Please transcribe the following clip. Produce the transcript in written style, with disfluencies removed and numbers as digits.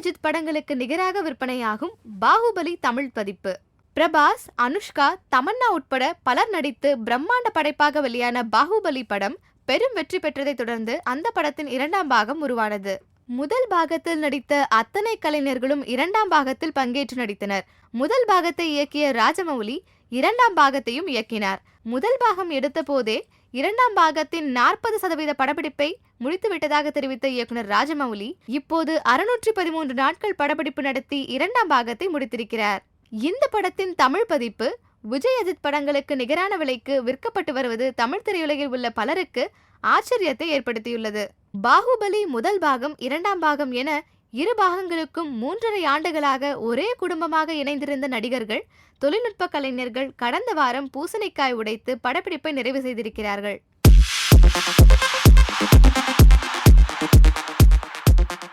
அஜித் படங்களுக்கு நிகராக விற்பனையாகும் பாகுபலி தமிழ் பதிப்பு. பிரபாஸ், அனுஷ்கா, தமன்னா உட்பட பலர் நடித்து பிரம்மாண்ட படைப்பாக வெளியான பாகுபலி படம் பெரும் வெற்றி பெற்றதை தொடர்ந்து அந்த படத்தின் 2ஆம் பாகம் உருவானது. முதல் பாகத்தில் நடித்த அத்தனை கலைஞர்களும் 2ஆம் பாகத்தில் பங்கேற்று நடித்தனர். முதல் பாகத்தை இயக்கிய ராஜமௌலி 2ஆம் பாகத்தையும் இயக்கினார். முதல் பாகம் எடுத்த போதே 2ஆம் பாகத்தின் 40% படப்பிடிப்பை முடித்துவிட்டதாக தெரிவித்த இயக்குனர் ராஜமௌலி இப்போது 613 நாட்கள் படப்பிடிப்பு நடத்தி 2ஆம் பாகத்தை முடித்திருக்கிறார். இந்த படத்தின் தமிழ் பதிப்பு விஜய் அஜித் படங்களுக்கு நிகரான விலைக்கு விற்கப்பட்டு வருவது தமிழ் திரையுலகில் உள்ள பலருக்கு ஆச்சரியத்தை ஏற்படுத்தியுள்ளது. பாகுபலி முதல் பாகம் 2ஆம் பாகம் என இரு பாகங்களுக்கும் 3.5 ஆண்டுகளாக ஒரே குடும்பமாக இணைந்திருந்த நடிகர்கள், தொழில்நுட்ப கலைஞர்கள் கடந்த வாரம் பூசணிக்காய் உடைத்து படப்பிடிப்பை நிறைவு செய்திருக்கிறார்கள்.